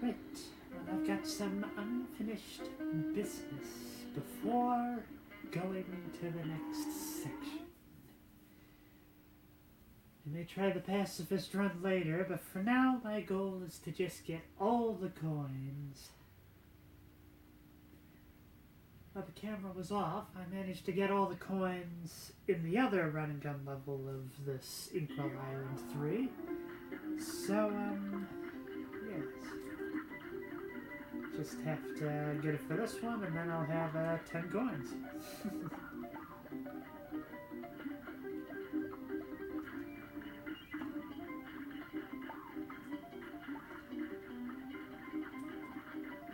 Right, well, I've got some unfinished business before going to the next section. I may try the pacifist run later, but for now my goal is to just get all the coins. While the camera was off, I managed to get all the coins in the other run and gun level of this Inkwell Island 3. So, yes. Just have to get it for this one, and then I'll have 10 coins.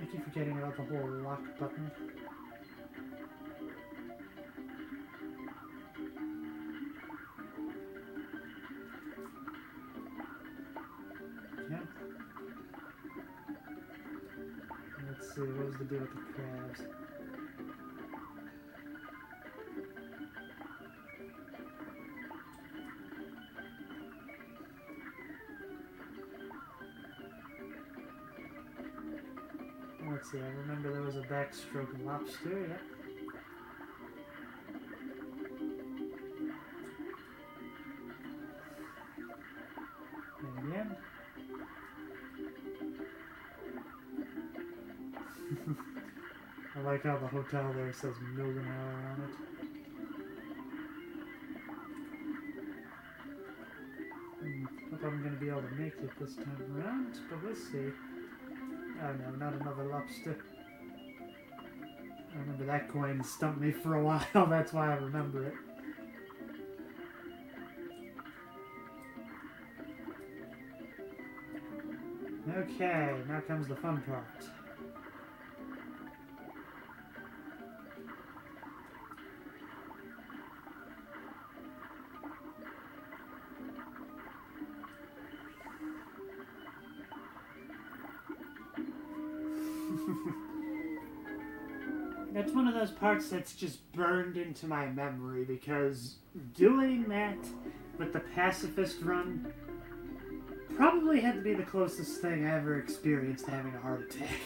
I keep forgetting about the whole lock button. Yeah. Let's see, what was the deal with the crabs? Let's see, I remember there was a backstroke lobster, yep. And again. I like how the hotel there says Mildenhauer on it. Hope I'm going to be able to make it this time around, but we'll see. Oh no, not another lobster. I remember that coin stumped me for a while, that's why I remember it. Okay, now comes the fun part. That's one of those parts that's just burned into my memory because doing that with the pacifist run probably had to be the closest thing I ever experienced to having a heart attack.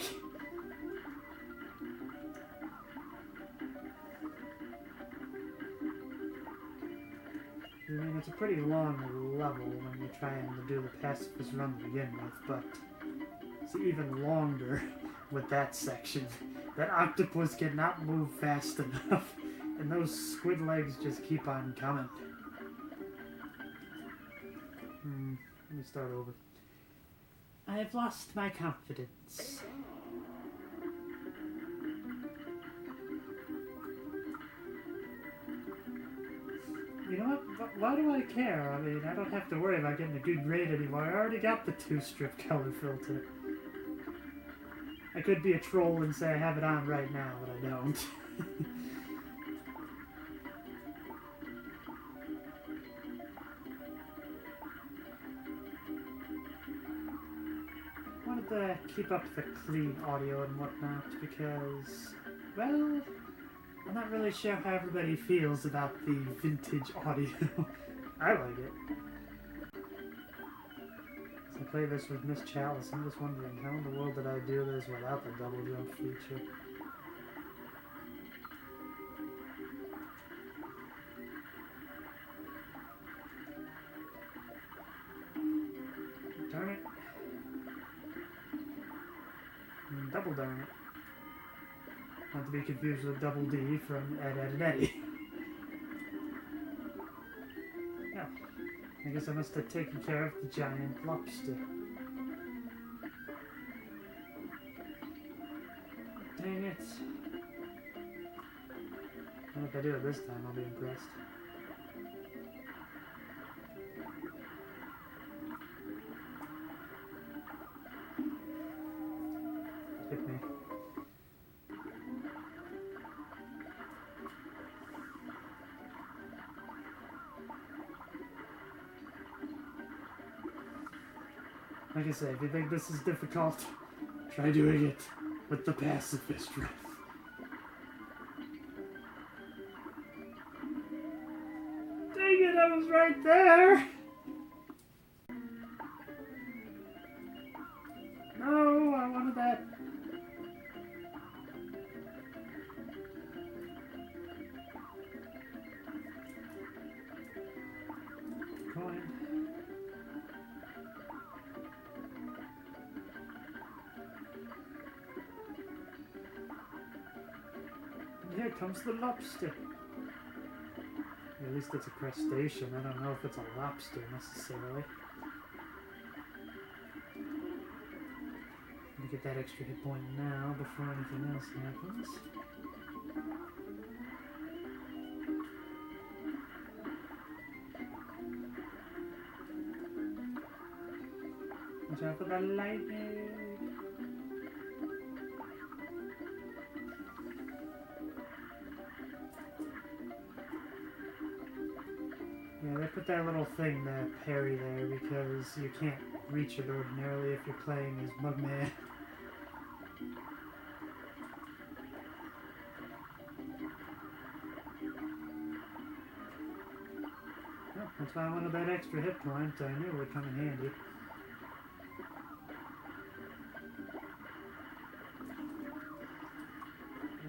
I mean, it's a pretty long level when you're trying to do the pacifist run to begin with, but it's even longer with that section. That octopus cannot move fast enough, and those squid legs just keep on coming. Let me start over. I have lost my confidence. You know what? Why do I care? I mean, I don't have to worry about getting a good grade anymore. I already got the 2-strip color filter. I could be a troll and say I have it on right now, but I don't. I wanted to keep up the clean audio and whatnot because, well, I'm not really sure how everybody feels about the vintage audio. I like it. I play this with Miss Chalice. I'm just wondering, how in the world did I do this without the double jump feature? Darn it. Double darn it. Not to be confused with Double D from Ed, Ed, and Eddie. Yeah. I guess I must have taken care of the giant lobster. Dang it. And if I do it this time, I'll be impressed. Hit me. Like I say, if you think this is difficult, try doing it with the pacifist run. Dang it, I was right there! No, I Coin. And here comes the lobster. At least it's a crustacean. I don't know if it's a lobster necessarily. Let me get that extra hit point now before anything else happens. Watch out for the lightning! Yeah, they put that little thing to parry there because you can't reach it ordinarily if you're playing as Mugman. Oh, that's why I wanted that extra hit point. I knew it would come in handy.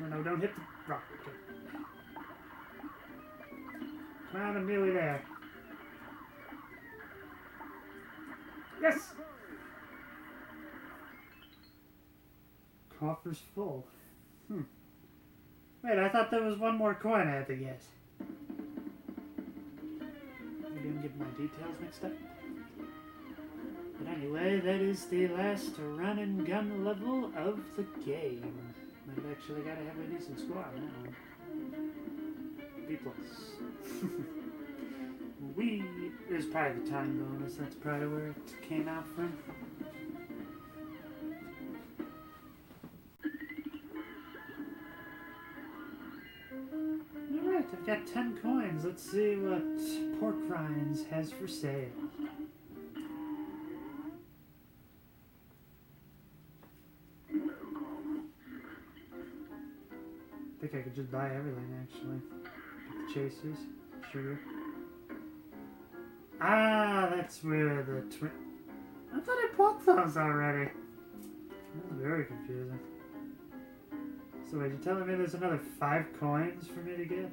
No, don't hit the rock. Okay. Come on, I'm nearly there. Yes! Coffer's full. Wait, I thought there was one more coin I had to get. Maybe I'm getting my details mixed up. But anyway, that is the last run and gun level of the game. I've actually got to have a decent score on that one. B+. There's probably the time bonus. That's probably where it came out from. Alright, I've got 10 coins. Let's see what Pork Rinds has for sale. I think I could just buy everything, actually. Get the chasers, sugar. Ah, that's where the twin... I thought I bought those already. That was very confusing. So wait, you're telling me there's another 5 coins for me to get?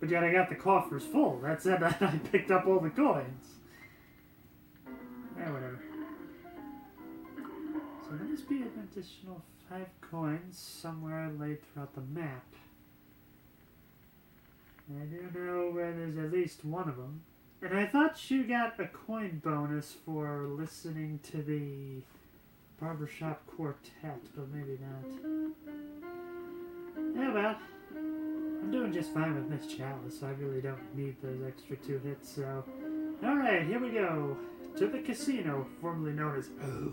But yet I got the coffers full. That said that I picked up all the coins. Yeah, whatever. So there must be an additional 5 coins somewhere laid throughout the map. I do know where there's at least one of them. And I thought you got a coin bonus for listening to the Barbershop Quartet, but maybe not. Yeah, well, I'm doing just fine with Miss Chalice, so I really don't need those extra 2 hits, so... Alright, here we go. To the casino, formerly known as Hell.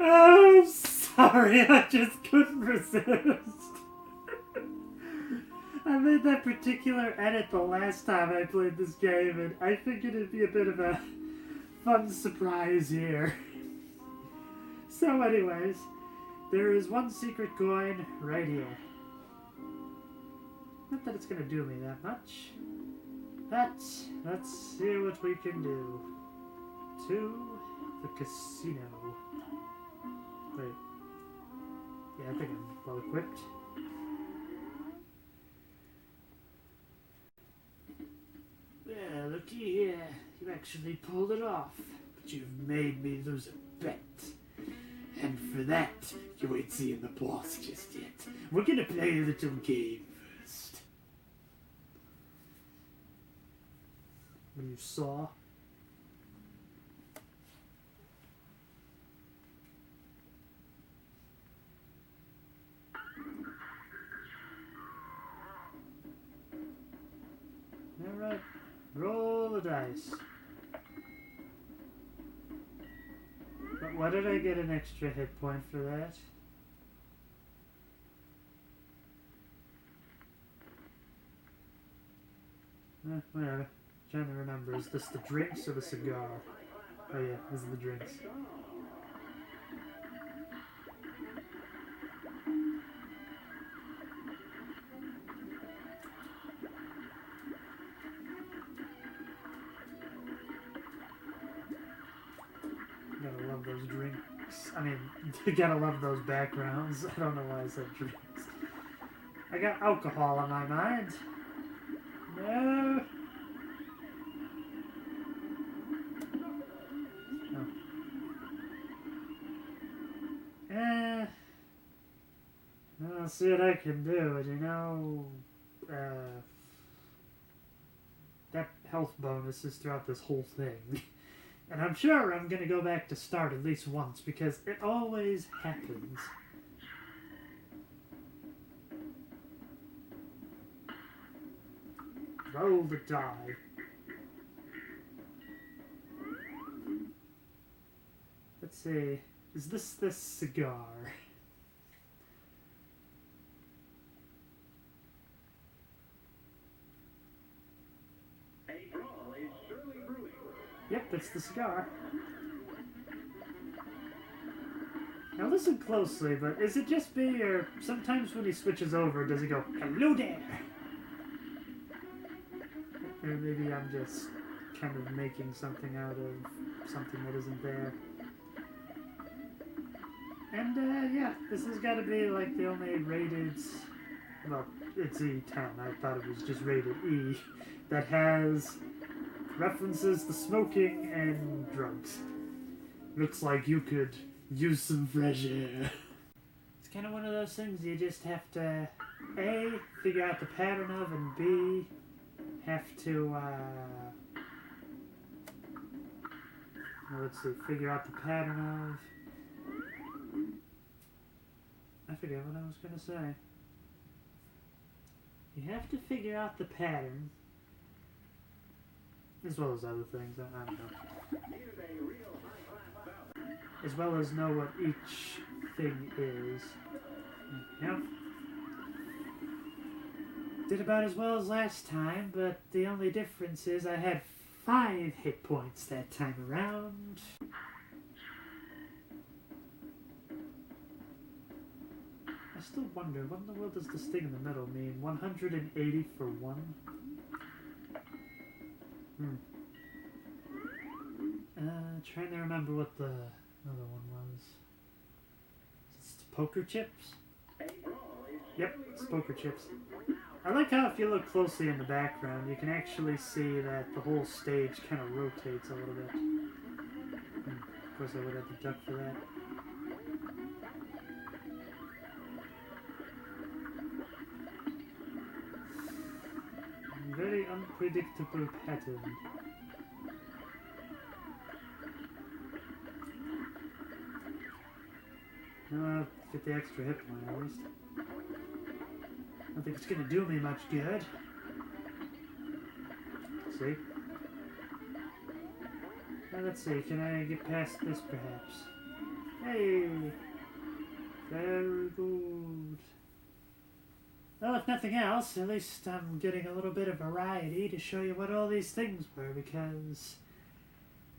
I'm sorry, I just couldn't resist. I made that particular edit the last time I played this game, and I figured it'd be a bit of a fun surprise here. So anyways, there is one secret coin right here. Not that it's gonna do me that much, but let's see what we can do. To the casino. Wait. Yeah, I think I'm well equipped. Yeah, looky here. You actually pulled it off. But you've made me lose a bet. And for that, you ain't seeing the boss just yet. We're gonna play a little game first. When you saw, roll the dice. But why did I get an extra hit point for that? Whatever. Trying to remember. Is this the drinks or the cigar? Oh yeah, this is the drinks. Gotta love those drinks. I mean, you gotta love those backgrounds. I don't know why I said drinks. I got alcohol on my mind. No. I'll see what I can do. And you know, that health bonus is throughout this whole thing. And I'm sure I'm going to go back to start at least once, because it always happens. Roll the die. Let's see. Is this the cigar? Yep, that's the cigar. Now listen closely, but is it just me, or sometimes when he switches over, does he go, "Hello there"? Or maybe I'm just kind of making something out of something that isn't there. And, yeah, this has got to be, like, the only rated... Well, it's E10. I thought it was just rated E. That has references to smoking and drugs. Looks like you could use some fresh air. It's kind of one of those things you just have to, A, figure out the pattern of, and B, have to, let's see, figure out the pattern of... I forget what I was going to say. You have to figure out the pattern, as well as other things, I don't know. As well as know what each thing is. Yep. Did about as well as last time, but the only difference is I had 5 hit points that time around. I still wonder, what in the world does this thing in the middle mean? 180 for 1? Trying to remember what the other one was. It's poker chips? Yep, it's poker chips. I like how if you look closely in the background, you can actually see that the whole stage kind of rotates a little bit. Of course I would have to duck for that. Very unpredictable pattern. Get the extra hit point at least. I don't think it's gonna do me much good. See? Now let's see, can I get past this perhaps? Hey! Very good. Well, if nothing else, at least I'm getting a little bit of variety to show you what all these things were, because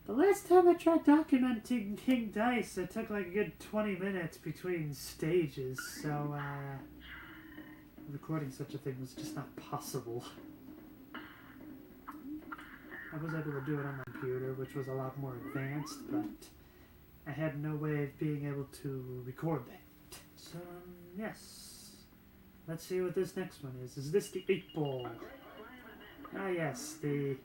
the last time I tried documenting King Dice, it took like a good 20 minutes between stages, so recording such a thing was just not possible. I was able to do it on my computer, which was a lot more advanced, but I had no way of being able to record that. So, yes. Let's see what this next one is. Is this the 8-ball? Ah, yes, the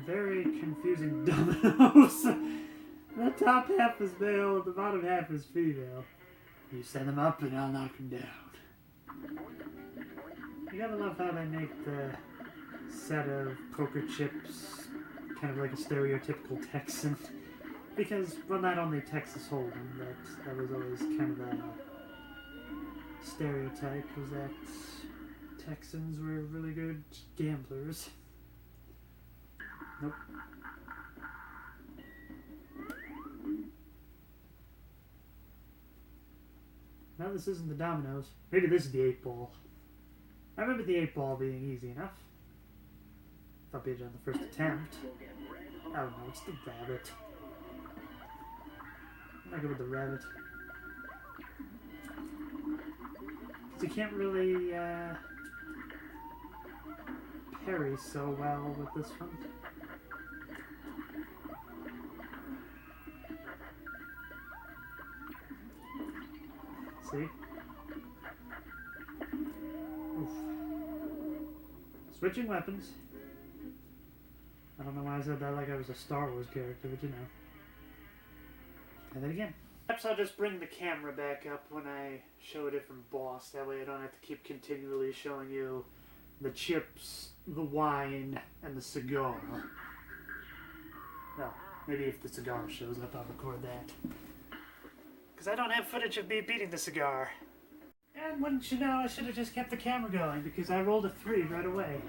very confusing dominoes. The top half is male and the bottom half is female. You set them up and I'll knock them down. You gotta love how they make the set of poker chips kind of like a stereotypical Texan. Because, well, not only Texas Hold'em, but that was always kind of a stereotype, was that Texans were really good gamblers. Nope. No, this isn't the dominoes. Maybe this is the 8-ball. I remember the 8-ball being easy enough. Thought we had on the first attempt. Oh no, it's the rabbit. I'm gonna go with the rabbit. Because you can't really parry so well with this one. See? Oof. Switching weapons. I don't know why I said that like I was a Star Wars character, but you know. Try that again. Perhaps I'll just bring the camera back up when I show a different boss. That way I don't have to keep continually showing you the chips, the wine, and the cigar. Well, maybe if the cigar shows up, I'll record that. Because I don't have footage of me beating the cigar. And wouldn't you know, I should have just kept the camera going because I rolled a 3 right away.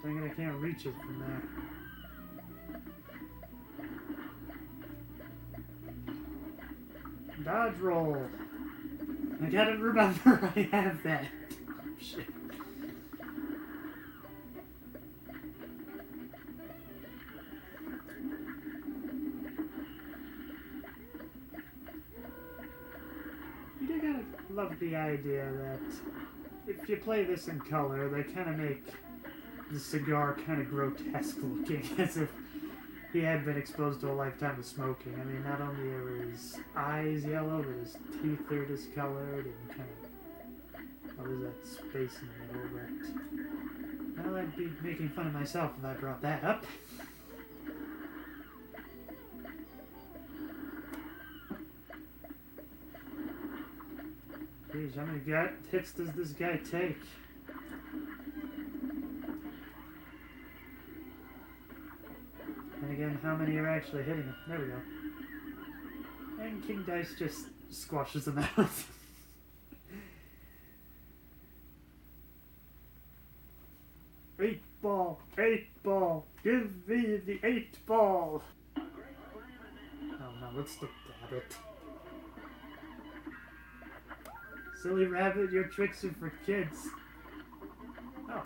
Dang it, I can't reach it from there. Dodge roll. I gotta remember I have that. Oh, shit. You do gotta love the idea that if you play this in color, they kind of make the cigar kind of grotesque looking, as if he had been exposed to a lifetime of smoking. I mean, not only are his eyes yellow, but his teeth are discolored and kind of... Oh, there's that space in the middle, but... Well, I'd be making fun of myself if I brought that up. Geez, how many hits does this guy take? And again, how many are actually hitting him? There we go. And King Dice just squashes them out. 8-ball! 8-ball! Give me the 8-ball! Oh no, it's the rabbit. Silly rabbit, your tricks are for kids. Oh.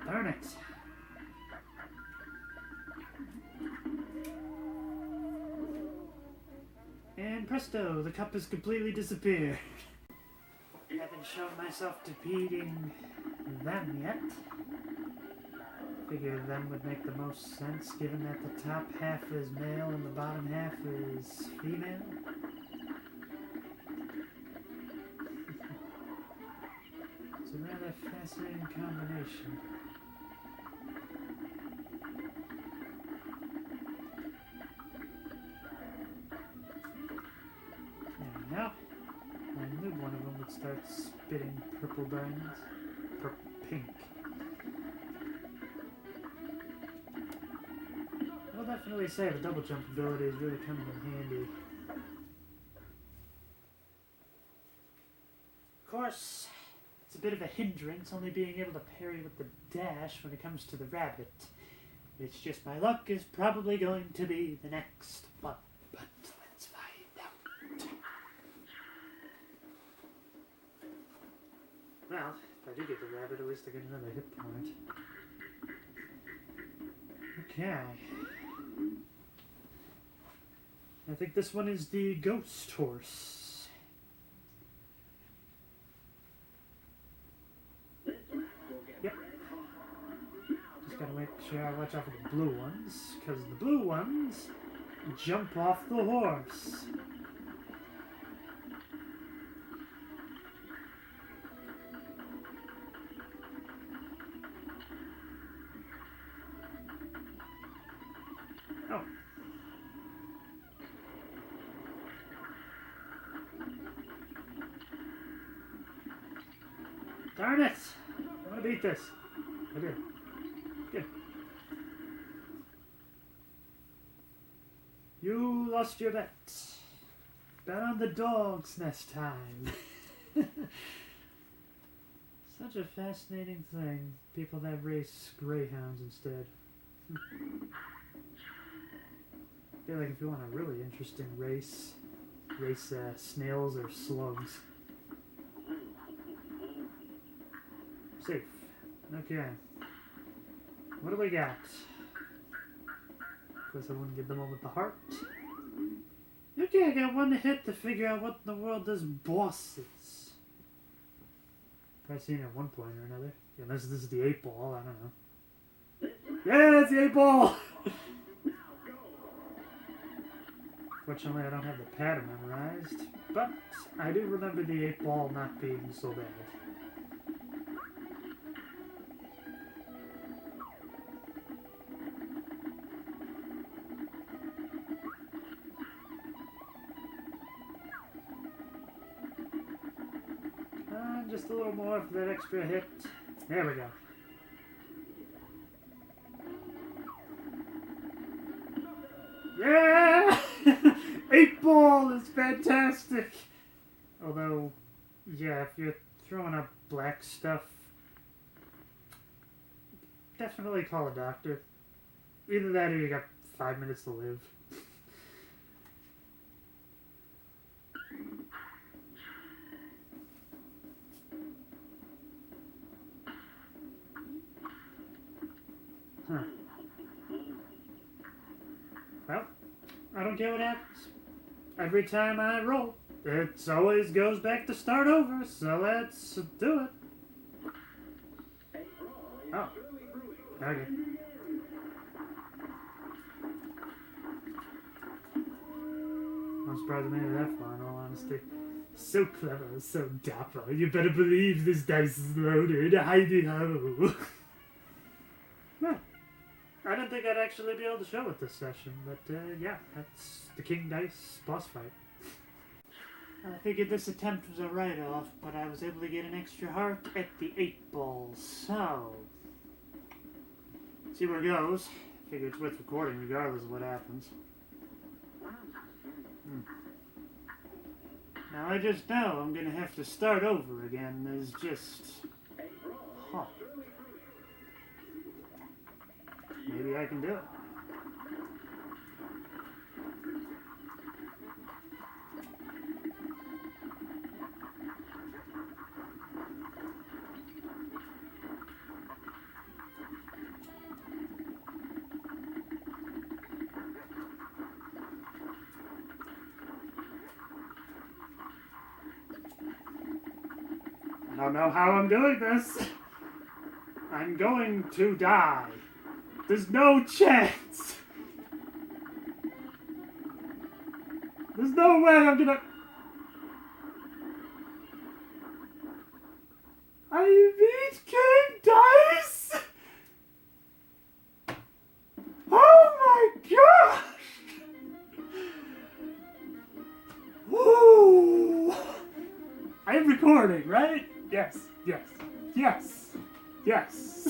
Darn it. And presto, the cup has completely disappeared. I haven't shown myself defeating them yet. Figured them would make the most sense given that the top half is male and the bottom half is female. It's a rather fascinating combination. There we go. I knew one of them would start spitting purple diamonds. Pink. I'll definitely say the double jump ability is really coming in handy. Of course, it's a bit of a hindrance only being able to parry with the dash when it comes to the rabbit. It's just my luck is probably going to be the next one, but let's find out. Well, if I do get the rabbit, at least I get another hit point. Okay. I think this one is the ghost horse. Yep. Just gotta make sure I watch out for the blue ones, because the blue ones jump off the horse. Oh. Darn it! I want to beat this. I did. Good. lost your bet. Bet on the dogs next time. Such a fascinating thing. People that race greyhounds instead. I feel like if you want a really interesting race snails or slugs. Safe. Okay. What do we got? Of course I wouldn't get them all with the heart. Okay, I got one hit to figure out what in the world this boss is. Probably seen it at one point or another. Unless this is the 8-ball, I don't know. Yeah, it's the 8-ball! Fortunately, I don't have the pattern memorized, but I do remember the 8-ball not being so bad. Just a little more for that extra hit. There we go. Yeah! 8-ball is fantastic! Although, yeah, if you're throwing up black stuff, definitely call a doctor. Either that or you got 5 minutes to live. Huh. Well, I don't care what happens. Every time I roll, it always goes back to start over, so let's do it. Oh. Okay. I'm surprised I made it that far, in all honesty. So clever, so dapper. You better believe this dice is loaded. Heidi-ho. Yeah. I didn't think I'd actually be able to show it this session, but yeah, that's the King Dice boss fight. I figured this attempt was a write-off, but I was able to get an extra heart at the 8-ball, so... see where it goes. Figure it's worth recording regardless of what happens. Now I just know I'm gonna have to start over again. There's just... huh. Maybe I can do it. I don't know how I'm doing this. I'm going to die. There's no chance. There's no way I'm gonna... I beat King Dice? Oh my gosh! Woo! I am recording, right? Yes, yes, yes, yes.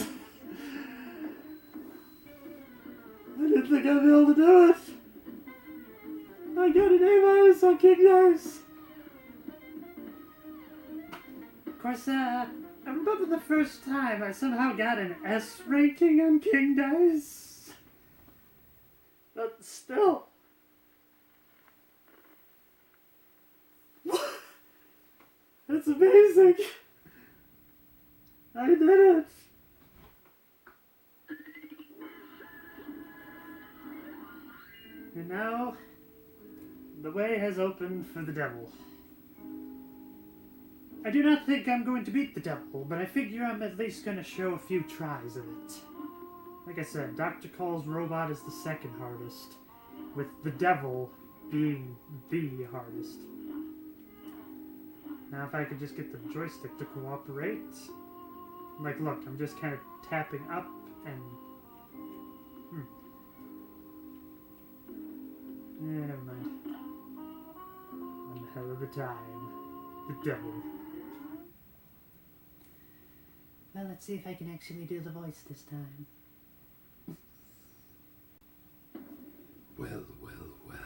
I didn't think I'd be able to do it. I got an A- on King Dice. Of course, I remember the first time I somehow got an S ranking on King Dice. But still. That's amazing. I did it. And now, the way has opened for the devil. I do not think I'm going to beat the devil, but I figure I'm at least going to show a few tries of it. Like I said, Dr. Cole's robot is the second hardest, with the devil being the hardest. Now if I could just get the joystick to cooperate. Like, look, I'm just kind of tapping up and... yeah, never mind. One hell of a time. The devil. Well, let's see if I can actually do the voice this time. Well, well, well.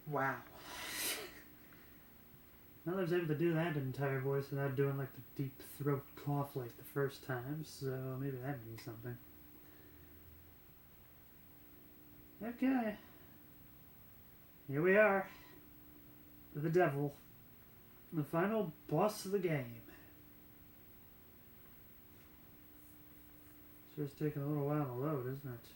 Wow. Well, I was able to do that entire voice without doing like the deep throat cough like the first time, so maybe that means something. Okay. Here we are. The devil. The final boss of the game. Sure, it's taking a little while to load, isn't it?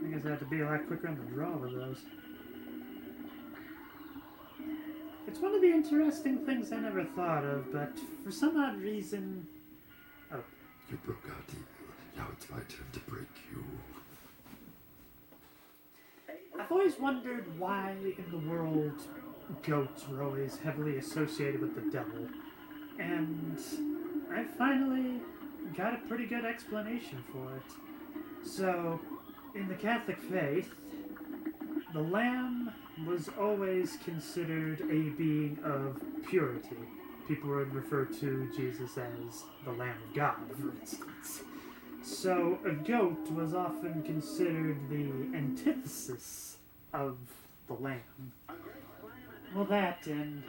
I guess I have to be a lot quicker on the draw with those. It's one of the interesting things I never thought of, but for some odd reason... Oh. You broke out evil. Now it's my turn to break you. I've always wondered why in the world goats were always heavily associated with the devil. And I finally got a pretty good explanation for it. So, in the Catholic faith, the lamb was always considered a being of purity. People would refer to Jesus as the Lamb of God, for instance. So a goat was often considered the antithesis of the lamb. Well, that and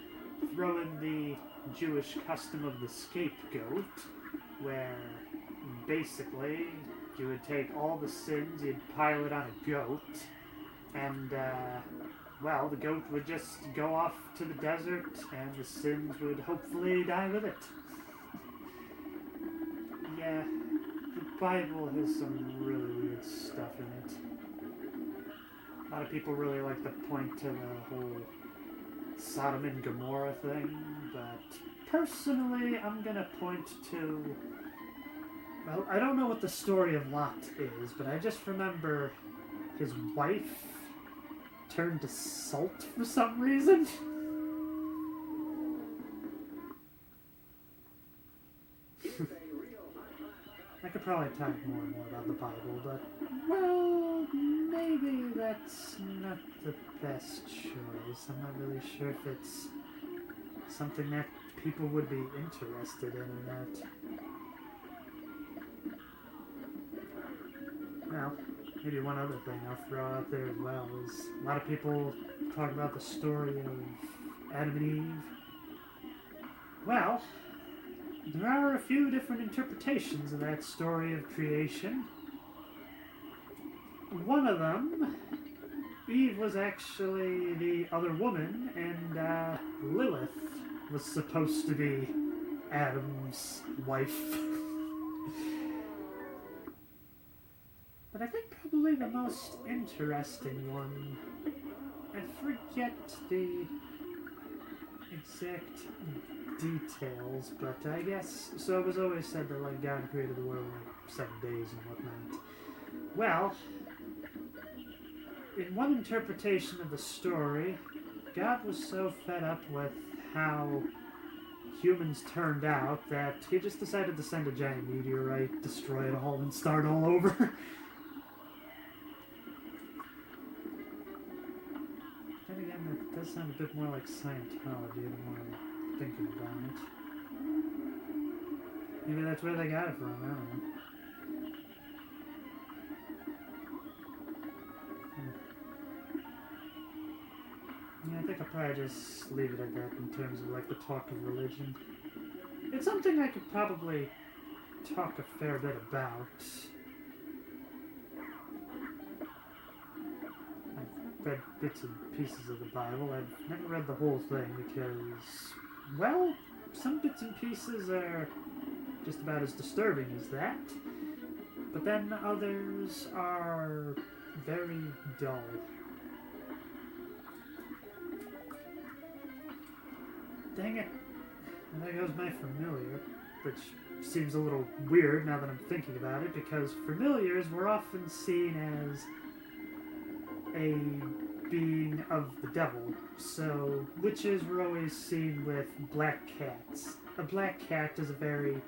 throw in the Jewish custom of the scapegoat, where basically you would take all the sins, you'd pile it on a goat, and, well, the goat would just go off to the desert, and the sins would hopefully die with it. Yeah, the Bible has some really weird stuff in it. A lot of people really like to point to the whole Sodom and Gomorrah thing, but personally, I'm gonna point to... Well, I don't know what the story of Lot is, but I just remember his wife turned to salt for some reason. I could probably talk more and more about the Bible, but, well, maybe that's not the best choice. I'm not really sure if it's something that people would be interested in or not. Well, maybe one other thing I'll throw out there as well is a lot of people talk about the story of Adam and Eve. Well, there are a few different interpretations of that story of creation. One of them, Eve was actually the other woman, and Lilith was supposed to be Adam's wife. But I think probably the most interesting one, I forget the exact details, but I guess, so it was always said that like God created the world in like 7 days and whatnot. Well, in one interpretation of the story, God was so fed up with how humans turned out that he just decided to send a giant meteorite, destroy it all, and start all over. Then again, that does sound a bit more like Scientology the more I'm thinking about it. Maybe that's where they got it from, I don't know. Yeah, I think I'll probably just leave it at that in terms of like the talk of religion. It's something I could probably talk a fair bit about. I've read bits and pieces of the Bible. I've never read the whole thing because, well, some bits and pieces are just about as disturbing as that, but then others are very dull. Dang it. And there goes my familiar, which seems a little weird now that I'm thinking about it, because familiars were often seen as a being of the devil. So witches were always seen with black cats. A black cat is a very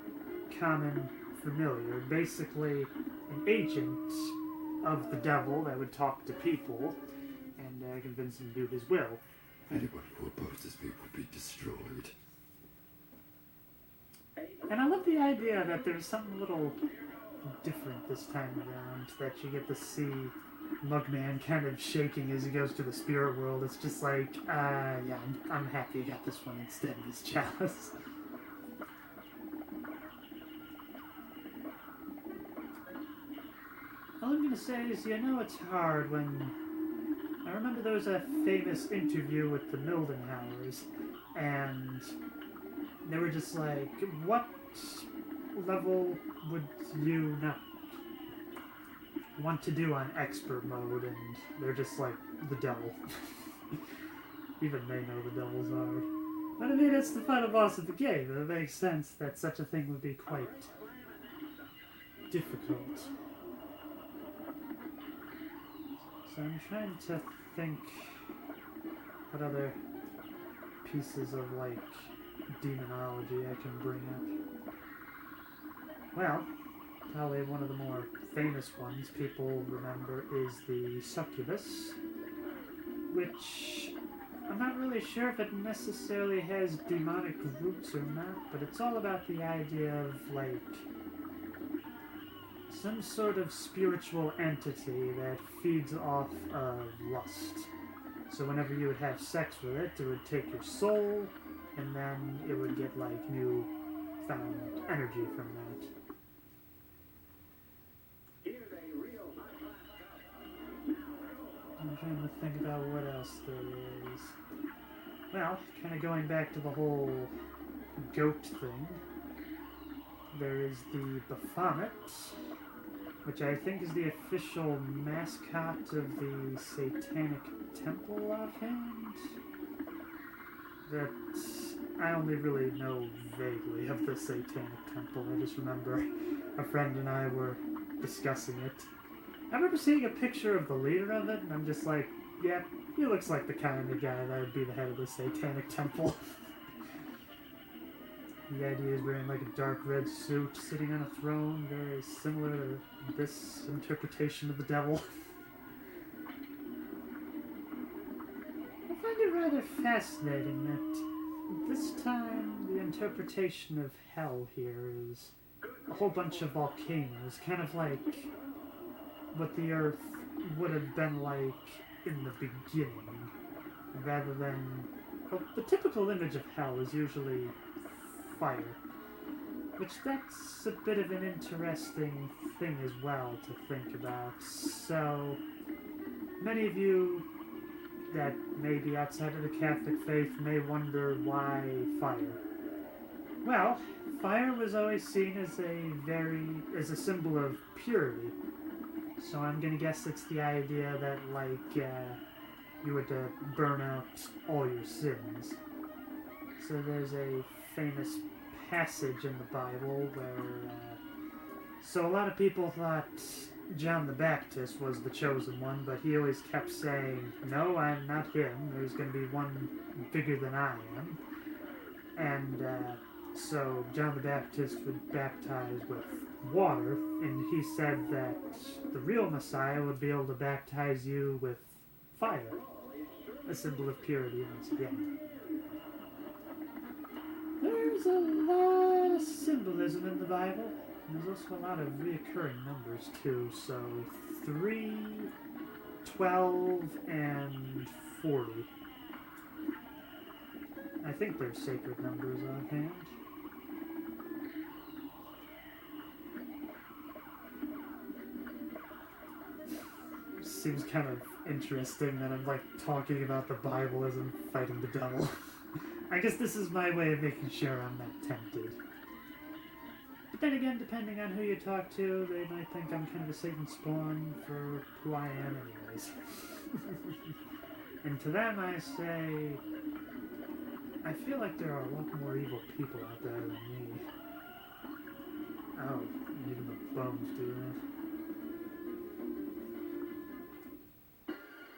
common familiar, basically an agent of the devil that would talk to people and convince them to do his will. Anyone who opposes me will be destroyed. And I love the idea that there's something a little different this time around, that you get to see Mugman kind of shaking as he goes to the spirit world. It's just like, yeah, I'm happy I got this one instead of this chalice. All I'm gonna say is, it's hard when... I remember there was a famous interview with the Mildenhauers, and they were just like, what level would you not want to do on expert mode? And they're just like, the devil. Even they know the devil's hard. But I mean, it's the final boss of the game. It makes sense that such a thing would be quite difficult. So I'm trying to think what other pieces of, like, demonology I can bring up. Well, probably one of the more famous ones people remember is the succubus, which I'm not really sure if it necessarily has demonic roots or not, but it's all about the idea of, like, some sort of spiritual entity that feeds off of lust. So whenever you would have sex with it, it would take your soul, and then it would get, like, new found energy from that. I'm trying to think about what else there is. Well, kind of going back to the whole goat thing, there is the Baphomet, which I think is the official mascot of the Satanic Temple offhand. That I only really know vaguely of the Satanic Temple. I just remember a friend and I were discussing it. I remember seeing a picture of the leader of it, and I'm just like, yeah, he looks like the kind of guy that would be the head of the Satanic Temple. The idea is wearing like a dark red suit, sitting on a throne, very similar to this interpretation of the devil. I find it rather fascinating that this time the interpretation of hell here is a whole bunch of volcanoes, kind of like what the Earth would have been like in the beginning, rather than... Well, the typical image of hell is usually fire, which that's a bit of an interesting thing as well to think about. So, many of you that may be outside of the Catholic faith may wonder why fire. Well, fire was always seen as a symbol of purity. So I'm gonna guess it's the idea that, like, you would burn out all your sins. So there's a famous passage in the Bible where, so a lot of people thought John the Baptist was the chosen one, but he always kept saying, no, I'm not him, there's gonna be one bigger than I am. And, so John the Baptist would baptize with water, and he said that the real Messiah would be able to baptize you with fire, a symbol of purity once again. There's a lot of symbolism in the Bible, and there's also a lot of reoccurring numbers too, so 3, 12, and 40. I think they're sacred numbers offhand. Seems kind of interesting that I'm like talking about the Bible as I'm fighting the devil. I guess this is my way of making sure I'm not tempted. But then again, depending on who you talk to, they might think I'm kind of a Satan spawn for who I am anyways. And to them I say, I feel like there are a lot more evil people out there than me. Oh, and even the bones do that.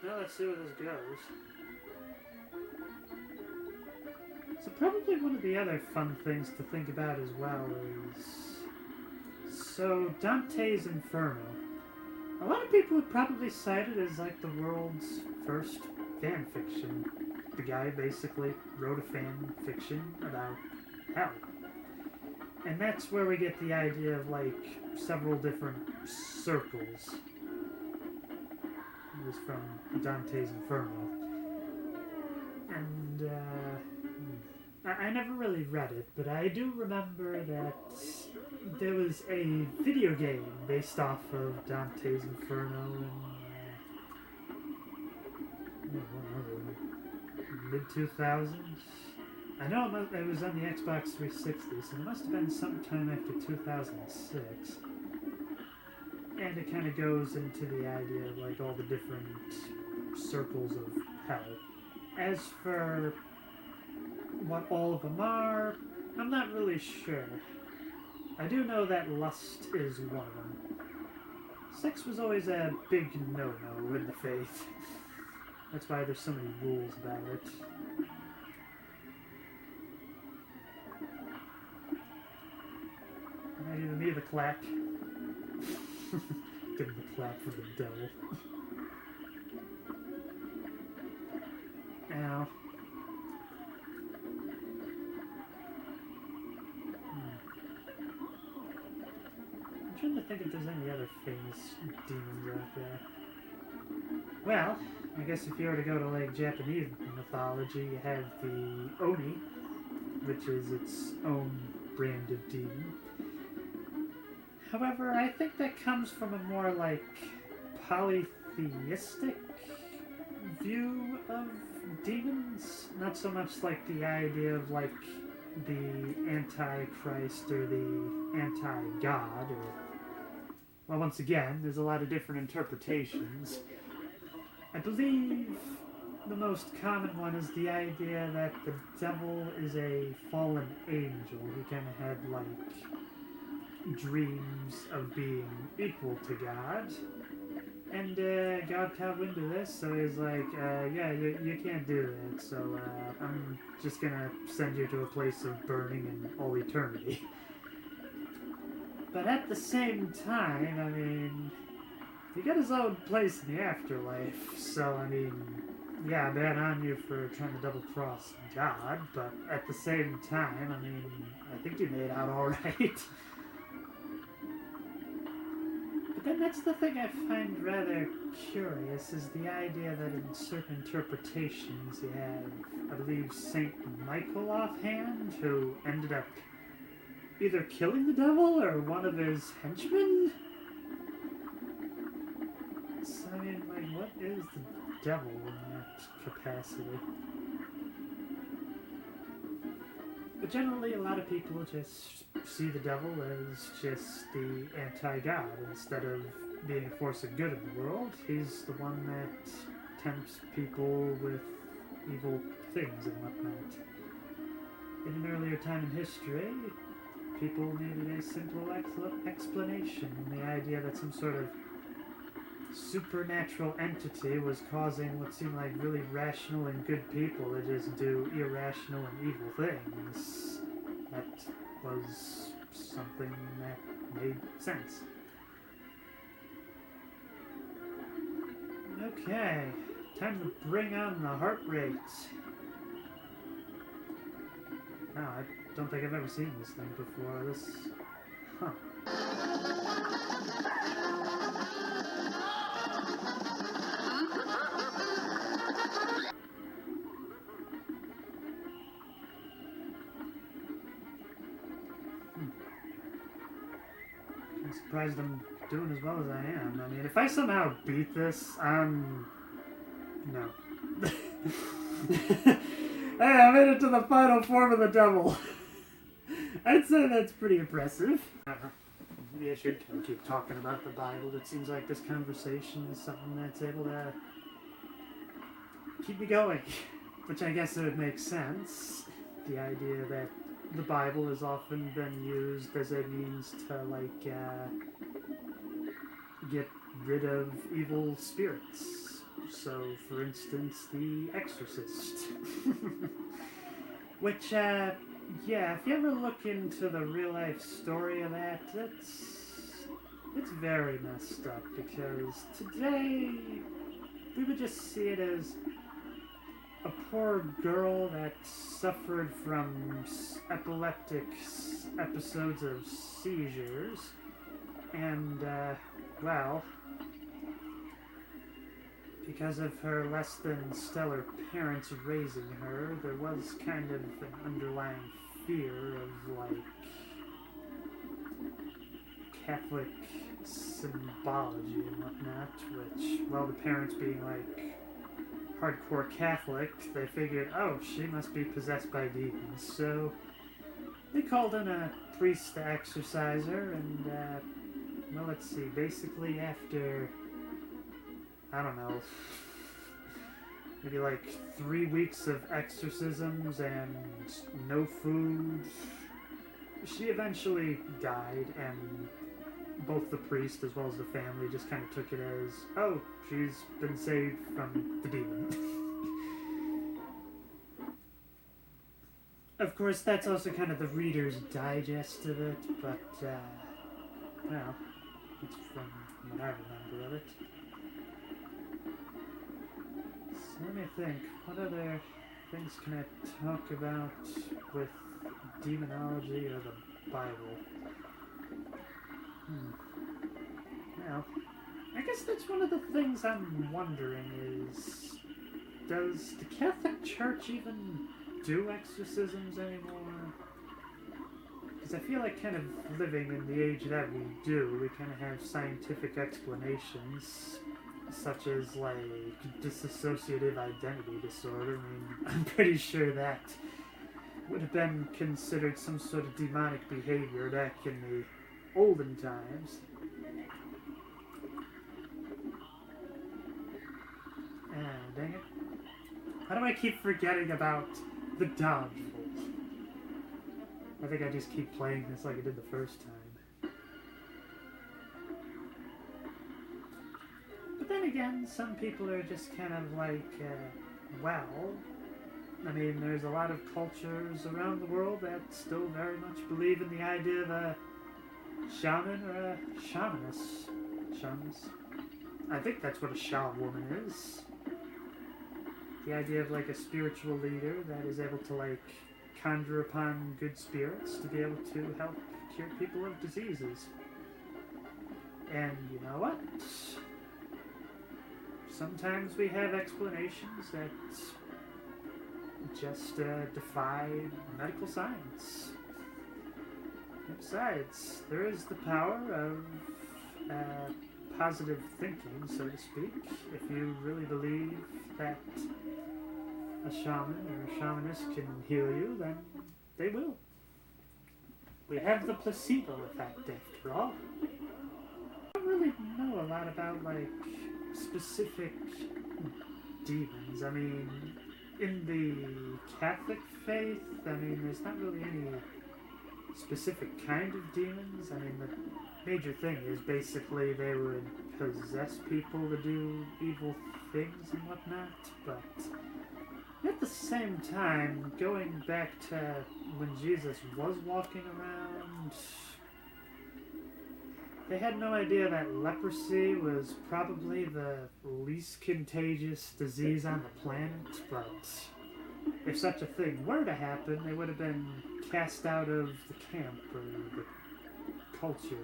Well, let's see where this goes. So probably one of the other fun things to think about as well is... So, Dante's Inferno. A lot of people would probably cite it as like the world's first fan fiction. The guy basically wrote a fan fiction about hell. And that's where we get the idea of like several different circles. It was from Dante's Inferno. And I never really read it, but I do remember that there was a video game based off of Dante's Inferno in mid-2000s. I know it was on the Xbox 360, so it must have been sometime after 2006. And it kind of goes into the idea of like all the different circles of hell. As for what all of them are, I'm not really sure. I do know that lust is one of them. Sex was always a big no-no in the faith. That's why there's so many rules about it. Might even need a clap. Give him a clap for the devil. Now. I'm trying to think if there's any other famous demons out there. Well, I guess if you were to go to like Japanese mythology, you have the Oni, which is its own brand of demon. However, I think that comes from a more like polytheistic view of demons, not so much like the idea of like the Antichrist or the anti-God, or, well, once again, there's a lot of different interpretations. I believe the most common one is the idea that the devil is a fallen angel who kind of had like dreams of being equal to God. And God caught wind of this, so he's like, yeah, you can't do that, so I'm just gonna send you to a place of burning in all eternity. But at the same time, I mean, he got his own place in the afterlife, so I mean, yeah, bad on you for trying to double-cross God, but at the same time, I mean, I think you made out alright. But then that's the thing I find rather curious, is the idea that in certain interpretations you have, I believe, Saint Michael offhand, who ended up either killing the devil or one of his henchmen? So, I mean, like, what is the devil in that capacity? But generally, a lot of people just see the devil as just the anti-God. Instead of being a force of good in the world, he's the one that tempts people with evil things and whatnot. In an earlier time in history, people needed a simple explanation, and the idea that some sort of supernatural entity was causing what seemed like really rational and good people to just do irrational and evil things. That was something that made sense. Okay, time to bring on the heart rate. Oh, I don't think I've ever seen this thing before. This... Huh. I'm surprised I'm doing as well as I am. I mean, if I somehow beat this, no. Hey, I made it to the final form of the devil. I'd say that's pretty impressive. Maybe I should keep talking about the Bible. It seems like this conversation is something that's able to keep me going. Which I guess it would make sense. The idea that the Bible has often been used as a means to, like, get rid of evil spirits. So, for instance, The Exorcist. Which, yeah, if you ever look into the real-life story of that, it's very messed up, because today we would just see it as a poor girl that suffered from epileptic episodes of seizures, and, well, because of her less than stellar parents raising her, there was kind of an underlying fear of, like, Catholic symbology and whatnot, which, well, the parents being, like, hardcore Catholic, they figured, oh, she must be possessed by demons, so they called in a priest to exorcise her, and, well, let's see, basically after, I don't know, maybe like 3 weeks of exorcisms and no food, she eventually died, and both the priest as well as the family just kind of took it as, oh, she's been saved from the demon. Of course, that's also kind of the Reader's Digest of it, but, well, it's from what I remember of it. So let me think, what other things can I talk about with demonology or the Bible? Well, I guess that's one of the things I'm wondering is, does the Catholic Church even do exorcisms anymore? Because I feel like kind of living in the age that we do, we kind of have scientific explanations, such as, like, dissociative identity disorder. I mean, I'm pretty sure that would have been considered some sort of demonic behavior back in the olden times. Ah, dang it. How do I keep forgetting about the dodgeball? I think I just keep playing this like I did the first time. But then again, some people are just kind of like, well, I mean, there's a lot of cultures around the world that still very much believe in the idea of a shaman or a shamaness. Shamaness? I think that's what a shaman is. The idea of, like, a spiritual leader that is able to, like, conjure upon good spirits to be able to help cure people of diseases. And you know what? Sometimes we have explanations that just defy medical science. And besides, there is the power of positive thinking, so to speak. If you really believe that a shaman or a shamanist can heal you, then they will. We have the placebo effect, after all. I don't really know a lot about, like, specific demons. I mean, in the Catholic faith, I mean, there's not really any specific kind of demons. I mean, the major thing is basically they would possess people to do evil things and whatnot, but at the same time, going back to when Jesus was walking around, they had no idea that leprosy was probably the least contagious disease on the planet, but if such a thing were to happen, they would have been cast out of the camp or the culture,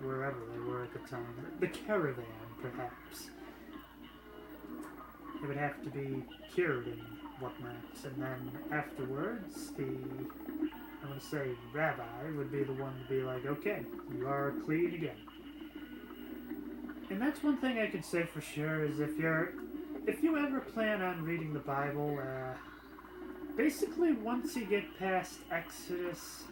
wherever they were at the time. The caravan, perhaps. They would have to be cured and whatnot, and then afterwards, I want to say rabbi would be the one to be like, okay, you are clean again. And that's one thing I could say for sure, is if you ever plan on reading the Bible, basically once you get past Exodus,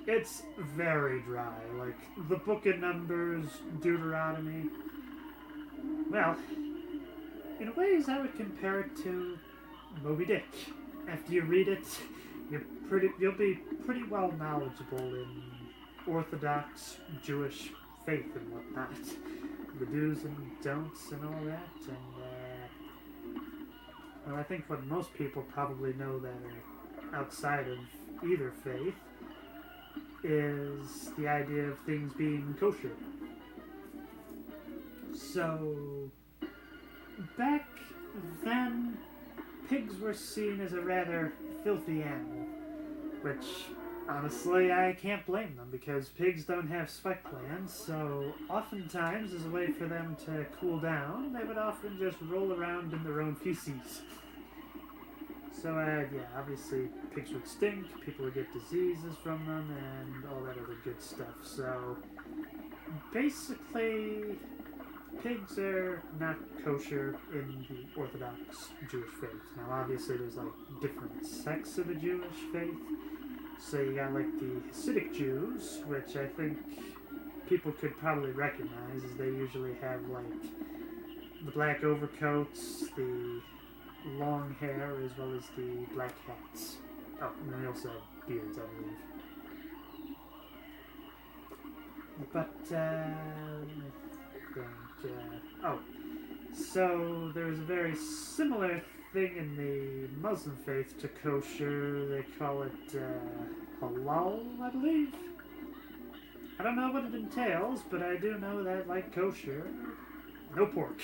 it's very dry. Like, the Book of Numbers, Deuteronomy, well, in ways I would compare it to Moby Dick. After you read it, you'll be pretty well knowledgeable in Orthodox Jewish faith and whatnot. The do's and don'ts and all that, and Well, I think what most people probably know that are outside of either faith is the idea of things being kosher. So, back then, pigs were seen as a rather filthy animal, which, honestly, I can't blame them, because pigs don't have sweat glands, so oftentimes, as a way for them to cool down, they would often just roll around in their own feces. So, yeah, obviously, pigs would stink, people would get diseases from them, and all that other good stuff. So, basically, pigs are not kosher in the Orthodox Jewish faith. Now, obviously, there's, like, different sects of the Jewish faith. So you got, like, the Hasidic Jews, which I think people could probably recognize, as they usually have, like, the black overcoats, the long hair, as well as the black hats. Oh, and they also have beards, I believe. But, so there's a very similar thing in the Muslim faith to kosher. They call it halal, I believe. I don't know what it entails, but I do know that, like kosher, no pork.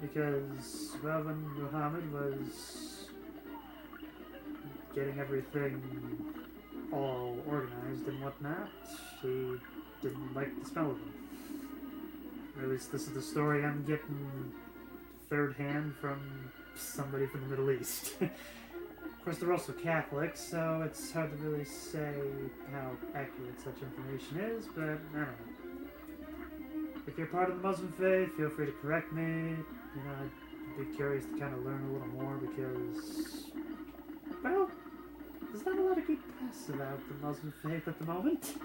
Because, well, when Muhammad was getting everything all organized and whatnot, he didn't like the smell of them. Or at least this is the story I'm getting third hand from somebody from the Middle East. Of course, they're also Catholics, so it's hard to really say how accurate such information is, but I don't know. If you're part of the Muslim faith, feel free to correct me. You know, I'd be curious to kind of learn a little more because, well, there's not a lot of good press about the Muslim faith at the moment.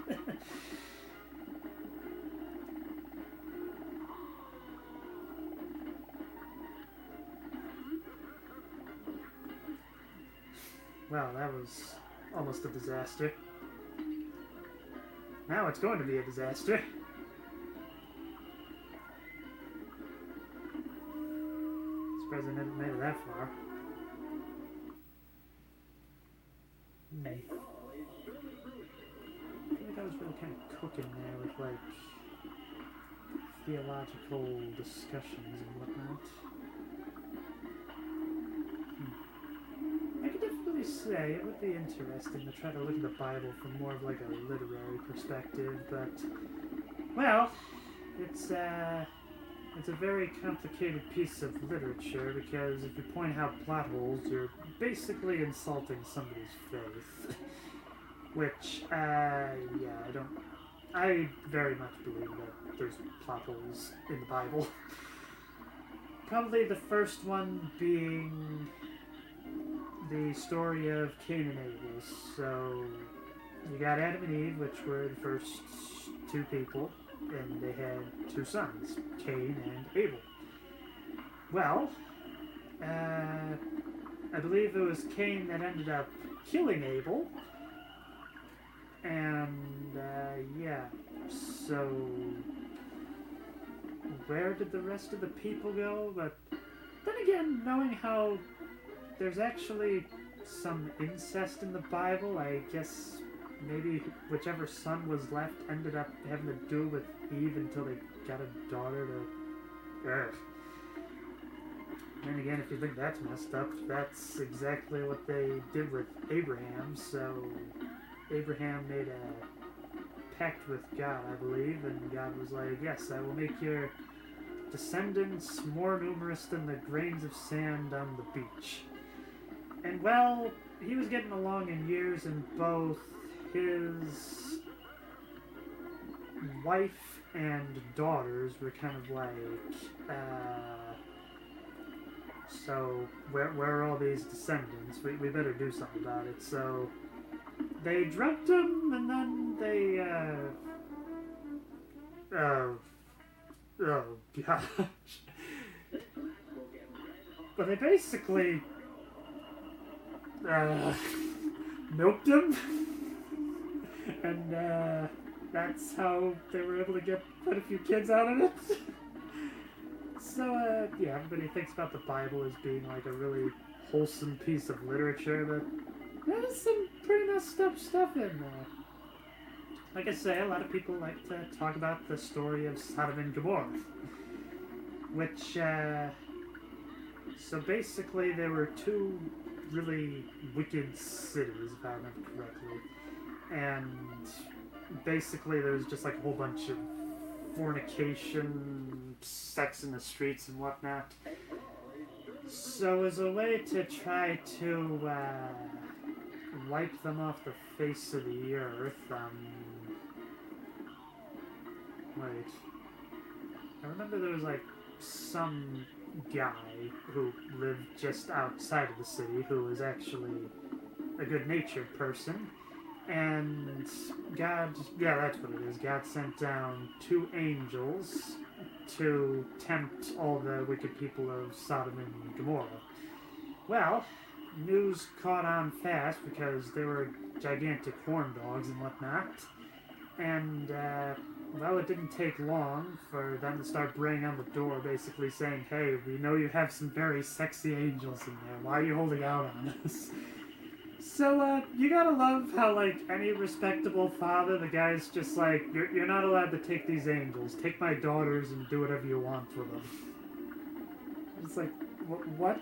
Well, that was almost a disaster. Now it's going to be a disaster. Surprised I never made it that far. I feel like I was really kind of cooking there with, like, theological discussions and whatnot. I could definitely say it would be interesting to try to look at the Bible from more of like a literary perspective, but, well, it's a very complicated piece of literature because if you point out plot holes, you're basically insulting somebody's faith. Which, yeah, I very much believe that there's plot holes in the Bible. Probably the first one being the story of Cain and Abel. So, you got Adam and Eve, which were the first two people, and they had two sons, Cain and Abel. Well, I believe it was Cain that ended up killing Abel, and, yeah, so where did the rest of the people go? But then again, knowing how there's actually some incest in the Bible, I guess maybe whichever son was left ended up having to do with Eve until they got a daughter to... Ugh. And again, if you think that's messed up, that's exactly what they did with Abraham. So Abraham made a pact with God, I believe, and God was like, yes, I will make your descendants more numerous than the grains of sand on the beach. And, well, he was getting along in years, and both his wife and daughters were kind of like, so where are all these descendants? We better do something about it. So they drugged him, and then they, oh gosh. But they basically milked him, and that's how they were able to get quite a few kids out of it. So, yeah, everybody thinks about the Bible as being like a really wholesome piece of literature, but there's some pretty messed up stuff in there. Like I say, a lot of people like to talk about the story of Sodom and Gomorrah, which, so basically there were two really wicked cities, if I remember correctly, and basically there was just like a whole bunch of fornication, sex in the streets and whatnot. So as a way to try to wipe them off the face of the earth, wait, I remember there was like some guy who lived just outside of the city who was actually a good-natured person, and God, yeah, that's what it is. God sent down two angels to tempt all the wicked people of Sodom and Gomorrah. Well, news caught on fast because there were gigantic horn dogs and whatnot, and well, it didn't take long for them to start banging on the door, basically saying, "Hey, we know you have some very sexy angels in there. Why are you holding out on us?" So, you gotta love how, like, any respectable father, the guy's just like, you're not allowed to take these angels. Take my daughters and do whatever you want with them. It's like, what?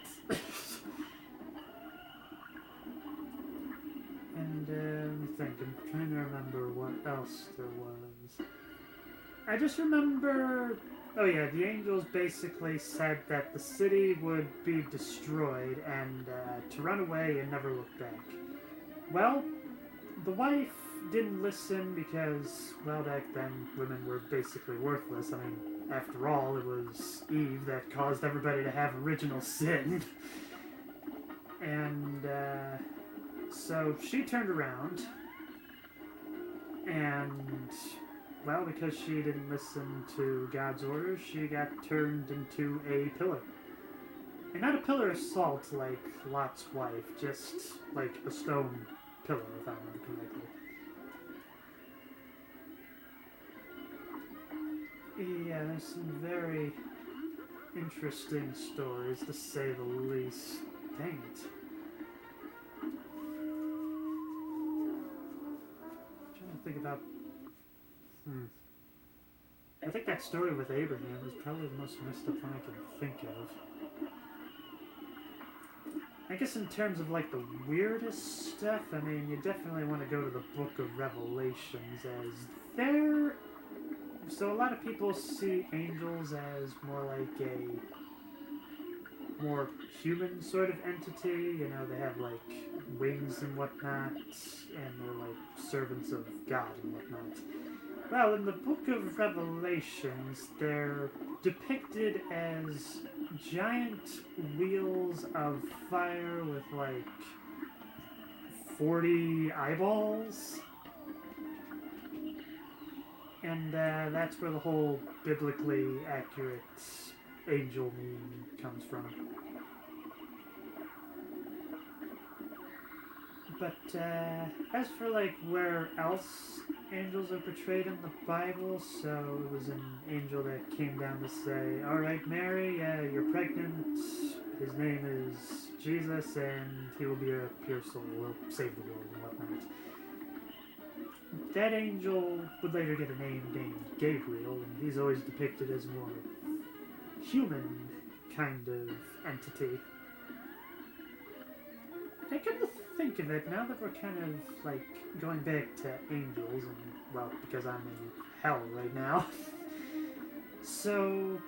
And, let me think, I'm trying to remember what else there was. I just remember, oh yeah, the angels basically said that the city would be destroyed and to run away and never look back. Well, the wife didn't listen because, well, back then women were basically worthless. I mean, after all, it was Eve that caused everybody to have original sin. And so she turned around and, well, because she didn't listen to God's orders, she got turned into a pillar. And not a pillar of salt like Lot's wife, just like a stone pillar, if I remember correctly. Yeah, there's some very interesting stories, to say the least. Dang it. I'm trying to think about... I think that story with Abraham is probably the most messed up one I can think of. I guess in terms of like the weirdest stuff, I mean, you definitely want to go to the Book of Revelations, as there... So a lot of people see angels as more like a more human sort of entity. You know, they have like wings and whatnot, and they're like servants of God and whatnot. Well, in the Book of Revelations, they're depicted as giant wheels of fire with like 40 eyeballs. And that's where the whole biblically accurate angel meme comes from. But as for like where else angels are portrayed in the Bible, so it was an angel that came down to say, "Alright, Mary, you're pregnant. His name is Jesus, and he will be a pure soul. He'll save the world and whatnot." That angel would later get a name named Gabriel, and he's always depicted as a more human kind of entity. I kind of think of it, now that we're kind of, like, going back to angels, and, well, because I'm in hell right now. So,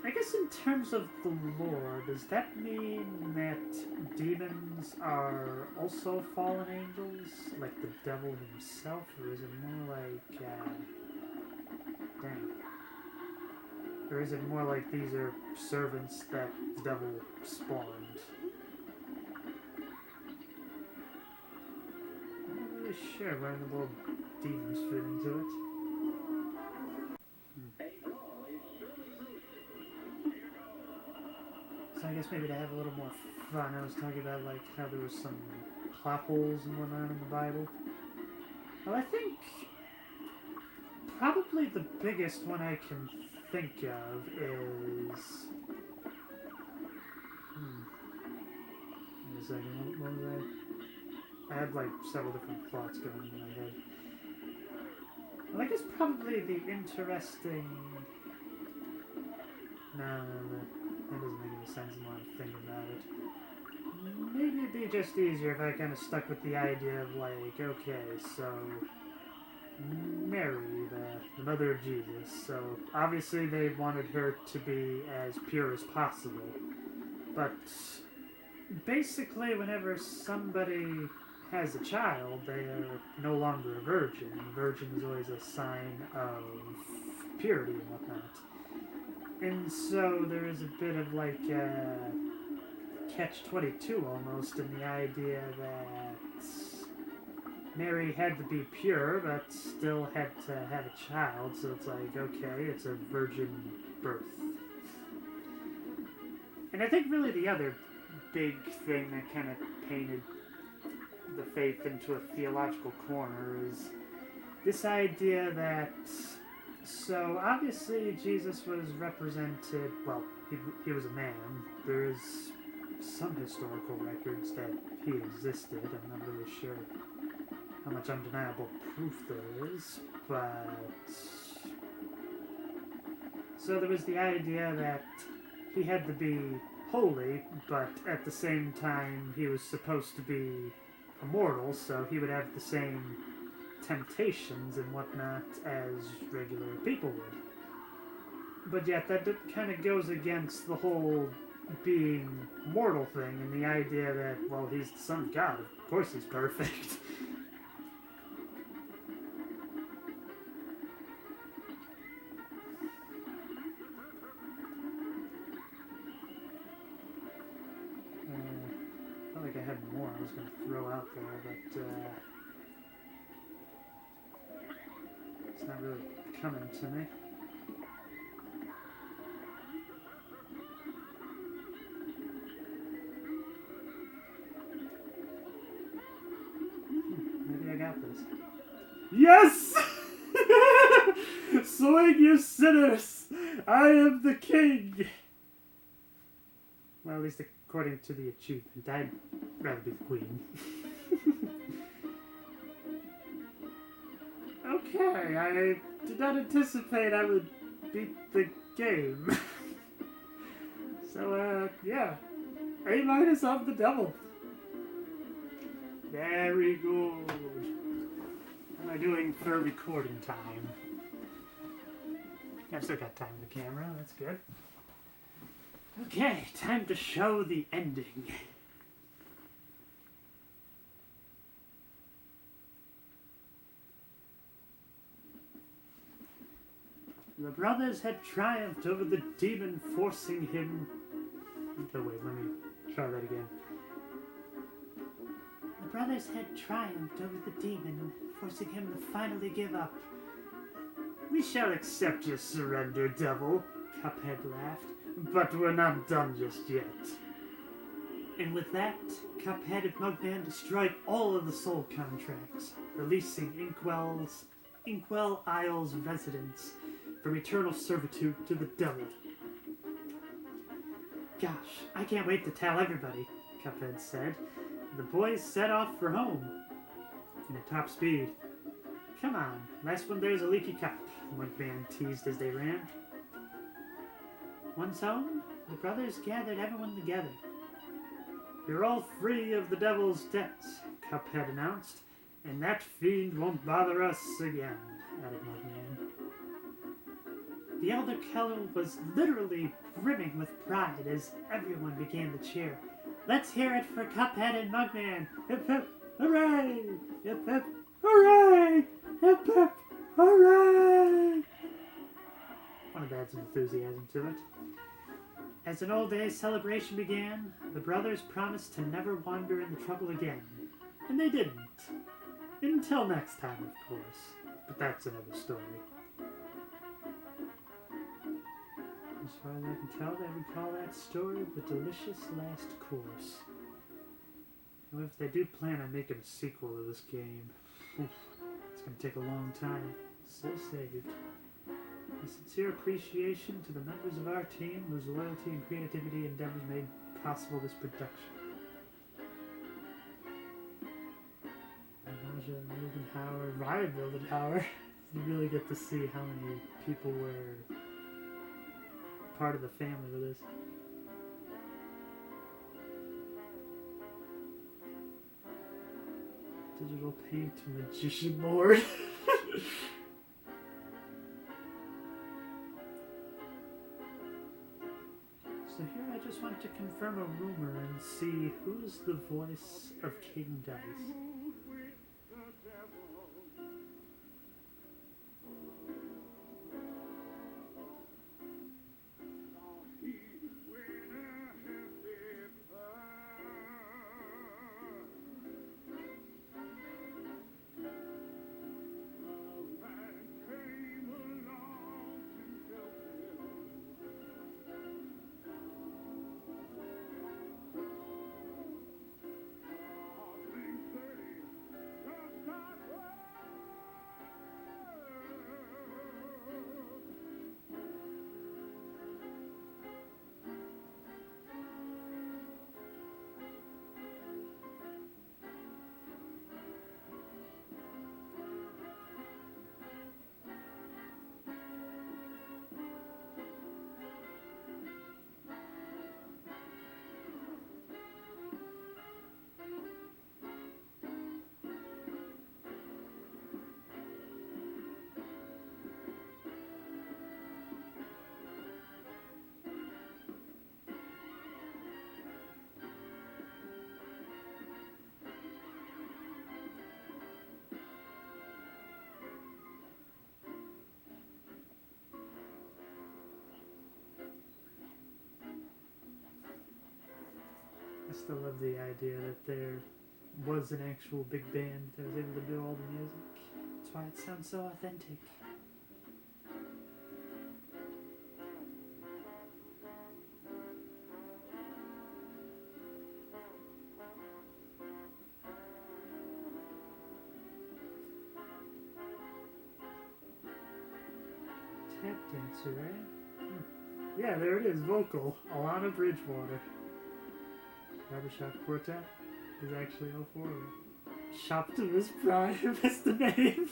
I guess in terms of the lore, does that mean that demons are also fallen angels, like the devil himself, or is it more like, dang. Or is it more like these are servants that the devil spawned? I'm not really sure where in the world demons fit into it. So I guess maybe to have a little more fun, I was talking about like how there was some plot holes and whatnot in the Bible. Well, I think probably the biggest one I can think of is... Wait a second, what was I had like several different thoughts going in my head. Well, I guess probably the interesting... No, that doesn't make any sense in what I'm thinking about it. Maybe it'd be just easier if I kind of stuck with the idea of like, okay, so Mary, the mother of Jesus, so obviously they wanted her to be as pure as possible, but basically whenever somebody has a child, they are no longer a virgin, and a virgin is always a sign of purity and whatnot. And so there is a bit of like catch-22 almost in the idea that Mary had to be pure but still had to have a child, so it's like, okay, it's a virgin birth. And I think really the other big thing that kind of painted the faith into a theological corner is this idea that, so obviously Jesus was represented, well, he was a man. There is some historical records that he existed. I'm not really sure how much undeniable proof there is, but so there was the idea that he had to be holy, but at the same time he was supposed to be immortal, so he would have the same temptations and whatnot as regular people would. But yet that kind of goes against the whole being mortal thing and the idea that, well, he's the son of God, of course he's perfect. I felt like I had more I was going to throw out there, but it's not really coming to me. Maybe I got this. Yes! Swing, you sinners! I am the king! Well, at least according to the achievement, I'd rather be the queen. Okay, I did not anticipate I would beat the game. So, yeah. A- on the devil. Very good. How am I doing for recording time? I've still got time with the camera, that's good. Okay, time to show the ending. The brothers had triumphed over the demon, forcing him... Oh wait, let me try that again. The brothers had triumphed over the demon, forcing him to finally give up. We shall accept your surrender, devil, Cuphead laughed, but we're not done just yet. And with that, Cuphead and Mugman destroyed all of the soul contracts, releasing Inkwell Isle's residents from eternal servitude to the devil. Gosh, I can't wait to tell everybody, Cuphead said. The boys set off for home at top speed. Come on, last one there's a leaky cup, Mugman teased as they ran. Once home, the brothers gathered everyone together. You're all free of the devil's debts, Cuphead announced, and that fiend won't bother us again, added Mugman. The Elder Keller was literally brimming with pride as everyone began to cheer. Let's hear it for Cuphead and Mugman! Hip hip, hooray! Hip hip, hooray! Hip hip, hooray! Want to add some enthusiasm to it. As an all-day celebration began, the brothers promised to never wander into trouble again. And they didn't. Until next time, of course. But that's another story. As far as I can tell, they would call that story The Delicious Last Course. And if they do plan on making a sequel to this game, it's going to take a long time. So saved. A sincere appreciation to the members of our team whose loyalty and creativity endeavors made possible this production. Naja, Mildenhauer, Ryan Mildenhauer. You really get to see how many people were part of the family with this. Digital paint magician board. So here I just want to confirm a rumor and see who's the voice of King Dice. I still love the idea that there was an actual big band that was able to do all the music. That's why it sounds so authentic. Tap dancer, right? Yeah, there it is, vocal. Alana Bridgewater. Barbershop Quartet is actually all four of them. Shoptimus Prime is the name.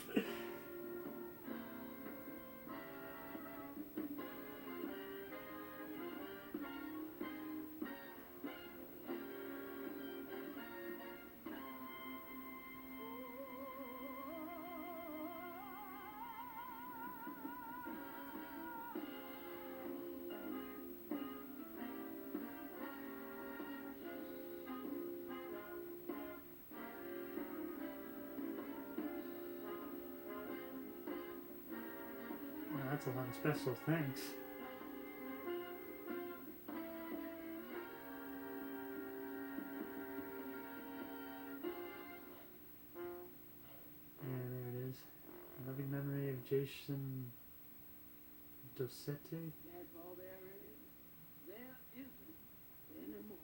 That's a lot of special things. Yeah, there it is. Loving memory of Jason Dossetti. That's all there is. There isn't anymore.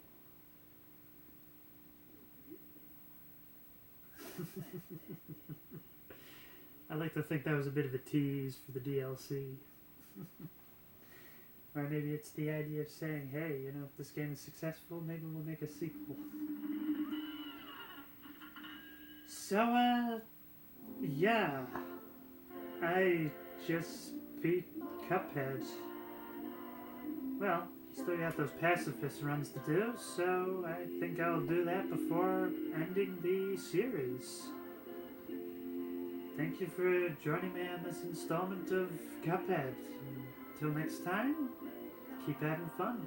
I like to think that was a bit of a tease for the DLC. Or maybe it's the idea of saying, hey, you know, if this game is successful, maybe we'll make a sequel. So, yeah. I just beat Cuphead. Well, still got those pacifist runs to do, so I think I'll do that before ending the series. Thank you for joining me on this installment of Cuphead. Until next time, keep having fun.